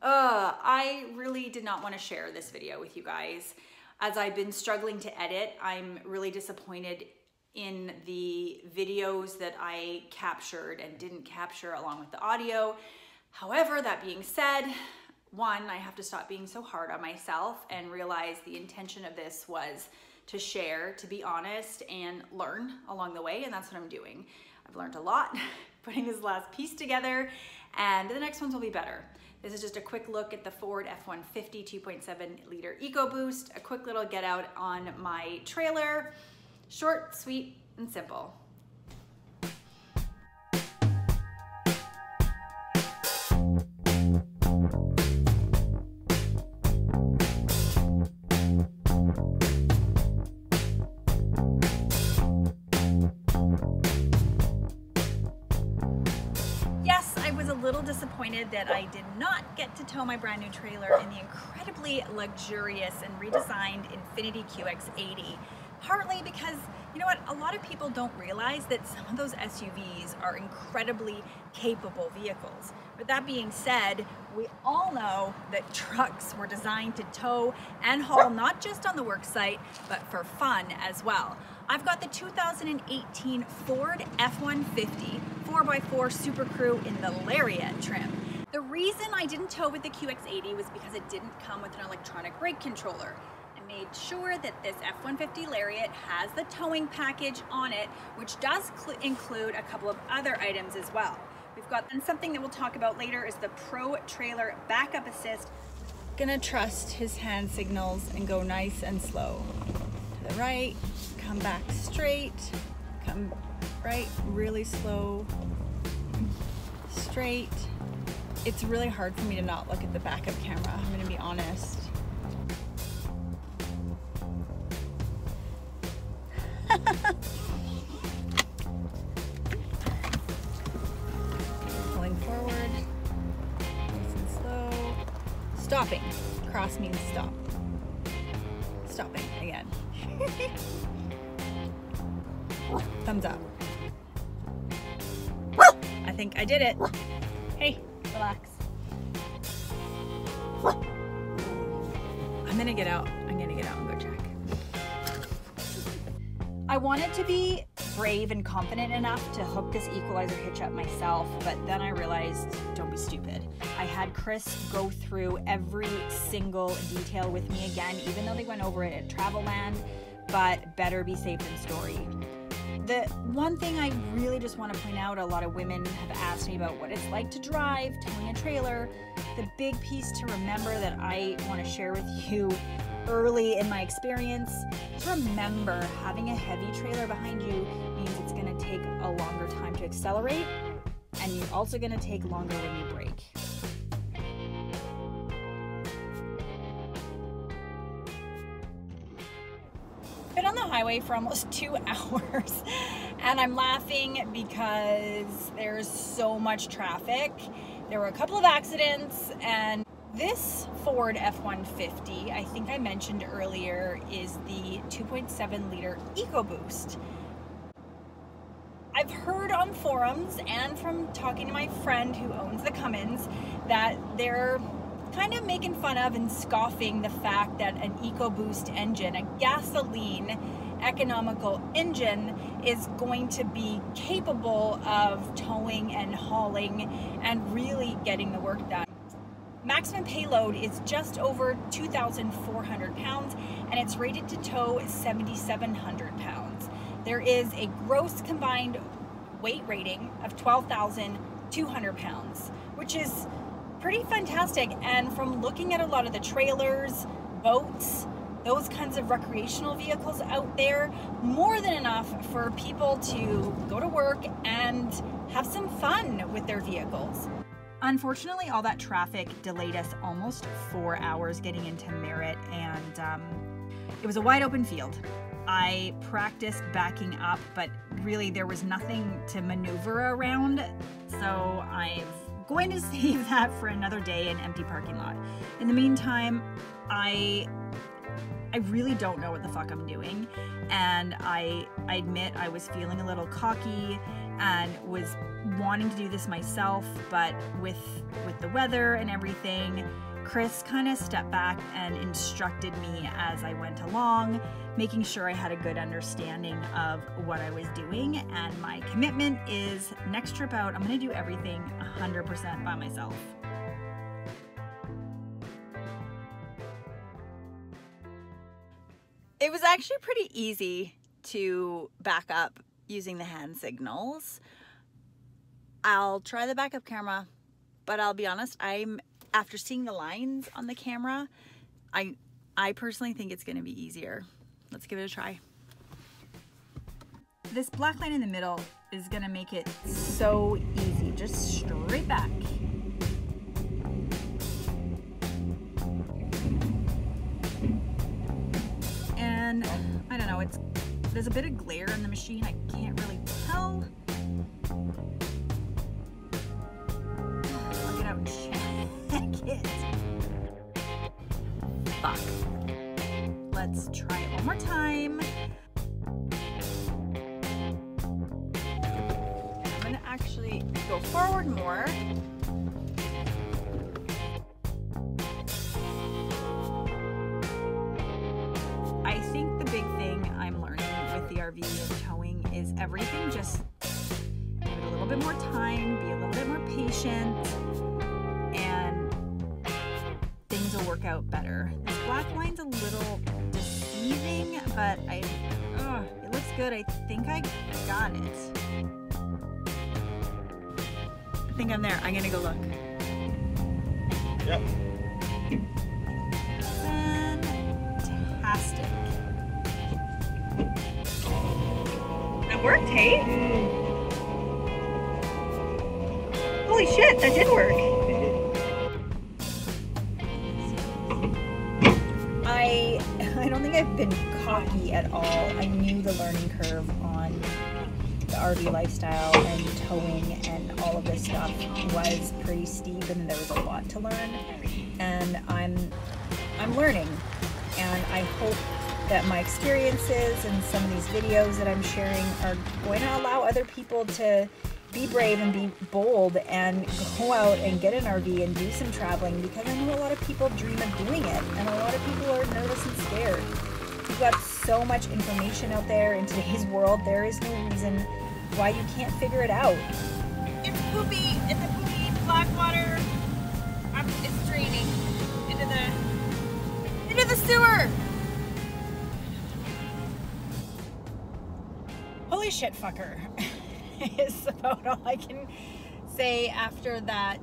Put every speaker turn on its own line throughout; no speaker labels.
I really did not want to share this video with you guys. As I've been struggling to edit, I'm really disappointed in the videos that I captured and didn't capture along with the audio. However, that being said, one, I have to stop being so hard on myself and realize the intention of this was to share, to be honest, and learn along the way, and that's what I'm doing. I've learned a lot putting this last piece together, and the next ones will be better. This is just a quick look at the Ford F-150 2.7 liter EcoBoost, a quick little get out on my trailer. Short, sweet, and simple. Little disappointed that I did not get to tow my brand new trailer in the incredibly luxurious and redesigned Infiniti QX80. Partly because, you know what, a lot of people don't realize that some of those SUVs are incredibly capable vehicles. But that being said, we all know that trucks were designed to tow and haul not just on the work site, but for fun as well. I've got the 2018 Ford F-150 4x4 Super Crew in the Lariat trim. The reason I didn't tow with the QX80 was because it didn't come with an electronic brake controller. I made sure that this F-150 Lariat has the towing package on it, which does include a couple of other items as well. We've got, and something that we'll talk about later is the Pro Trailer Backup Assist. Gonna trust his hand signals and go nice and slow. To the right, come back straight, come right, really slow, straight. It's really hard for me to not look at the backup camera, I'm gonna be honest. Pulling forward, nice and slow. Stopping, cross means stop. Stopping again. Thumbs up. I think I did it. Hey, relax. I'm gonna get out and go check. I wanted to be brave and confident enough to hook this equalizer hitch up myself, but then I realized, don't be stupid. I had Chris go through every single detail with me again, even though they went over it at Travelland, but better be safe than sorry. The one thing I really just want to point out, a lot of women have asked me about what it's like to drive, towing a trailer. The big piece to remember that I want to share with you early in my experience is remember having a heavy trailer behind you means it's going to take a longer time to accelerate, and you're also going to take longer when you brake. Been on the highway for almost 2 hours and I'm laughing because there's so much traffic. There were a couple of accidents, and this Ford F-150, I think I mentioned earlier, is the 2.7 liter EcoBoost. I've heard on forums and from talking to my friend who owns the Cummins that they're kind of making fun of and scoffing the fact that an EcoBoost engine, a gasoline economical engine, is going to be capable of towing and hauling and really getting the work done. Maximum payload is just over 2,400 pounds and it's rated to tow 7,700 pounds. There is a gross combined weight rating of 12,200 pounds, which is pretty fantastic. And from looking at a lot of the trailers, boats, those kinds of recreational vehicles out there, more than enough for people to go to work and have some fun with their vehicles. Unfortunately, all that traffic delayed us almost 4 hours getting into Merritt, and it was a wide open field. I practiced backing up, but really there was nothing to maneuver around, so I'm going to save that for another day in empty parking lot. In the meantime, I really don't know what the fuck I'm doing, and I admit I was feeling a little cocky and was wanting to do this myself, but with the weather and everything, Chris kind of stepped back and instructed me as I went along, making sure I had a good understanding of what I was doing. And my commitment is next trip out, I'm gonna do everything 100% by myself. It was actually pretty easy to back up using the hand signals. I'll try the backup camera, but I'll be honest, after seeing the lines on the camera, I personally think it's gonna be easier. Let's give it a try. This black line in the middle is gonna make it so easy, just straight back. And I don't know, there's a bit of glare in the machine, I can't really tell. I'll get out and check it. Fuck. Let's try it one more time. I'm gonna actually go forward more. I think the big thing I'm learning with the RV and towing is everything just give it a little bit more time, be a little bit more patient, and things will work out better. This black line's a little deceiving, but it looks good. I think I got it. I think I'm there. I'm gonna go look.
Yep.
Fantastic. That worked, hey? Holy shit, that did work. I don't think I've been cocky at all. I knew the learning curve on the RV lifestyle and towing and all of this stuff was pretty steep, and there was a lot to learn. And I'm learning, and I hope that my experiences and some of these videos that I'm sharing are going to allow other people to be brave and be bold and go out and get an RV and do some traveling, because I know a lot of people dream of doing it and a lot of people are nervous and scared. We've got so much information out there in today's world. There is no reason why you can't figure it out.
It's poopy. It's a poopy black water. It's draining into the sewer.
Holy shit, fucker. Is about all I can say after that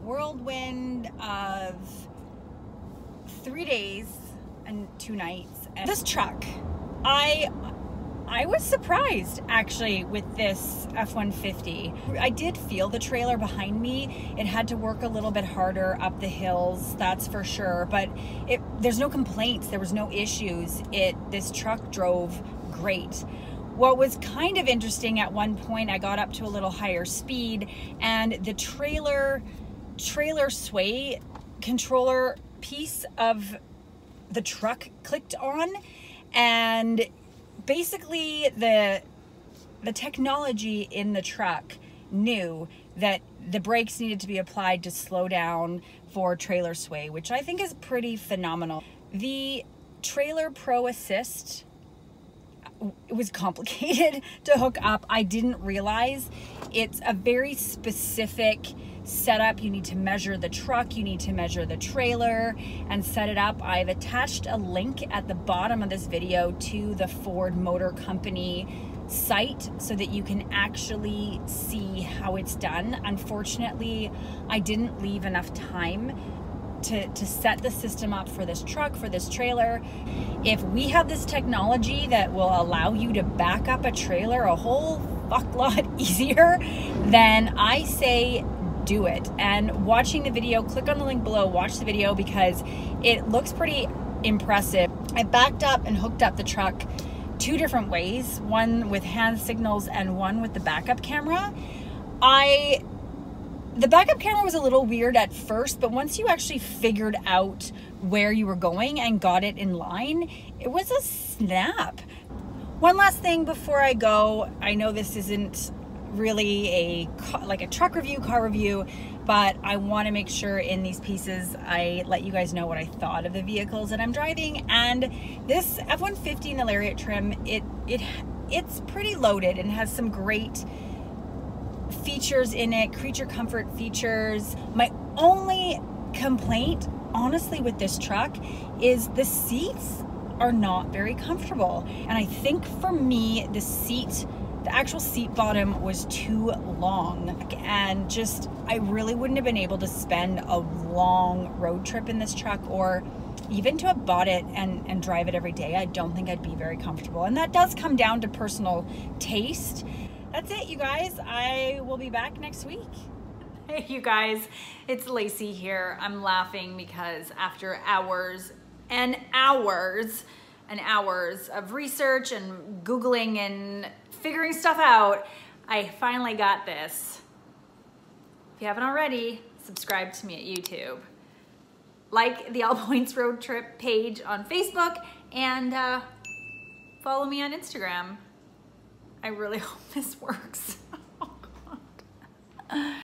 whirlwind of 3 days and 2 nights. And this truck, I was surprised actually with this F-150. I did feel the trailer behind me. It had to work a little bit harder up the hills, that's for sure, but there's no complaints, there was no issues. This truck drove great. What was kind of interesting, at one point I got up to a little higher speed and the trailer sway controller piece of the truck clicked on, and basically the technology in the truck knew that the brakes needed to be applied to slow down for trailer sway, which I think is pretty phenomenal. The Trailer Pro Assist, it was complicated to hook up. I didn't realize it's a very specific setup. You need to measure the truck, you need to measure the trailer and set it up. I've attached a link at the bottom of this video to the Ford Motor Company site so that you can actually see how it's done. Unfortunately, I didn't leave enough time to set the system up for this truck, for this trailer. If we have this technology that will allow you to back up a trailer a whole fuck lot easier, then I say do it. And watching the video, click on the link below, watch the video, because it looks pretty impressive. I backed up and hooked up the truck 2 different ways, one with hand signals and one with the backup camera. The backup camera was a little weird at first, but once you actually figured out where you were going and got it in line, it was a snap. One last thing before I go, I know this isn't really like a truck review, car review, but I want to make sure in these pieces I let you guys know what I thought of the vehicles that I'm driving. And this F-150 in the Lariat trim, it's pretty loaded and has some great features in it, creature comfort features. My only complaint, honestly, with this truck is the seats are not very comfortable. And I think for me, the actual seat bottom was too long, and just I really wouldn't have been able to spend a long road trip in this truck, or even to have bought it and drive it every day. I don't think I'd be very comfortable, and that does come down to personal taste. That's it, you guys. I will be back next week. Hey, you guys, it's Lacey here. I'm laughing because after hours and hours and hours of research and Googling and figuring stuff out, I finally got this. If you haven't already, subscribe to me at YouTube. Like the All Points Road Trip page on Facebook, and follow me on Instagram. I really hope this works. Oh, God.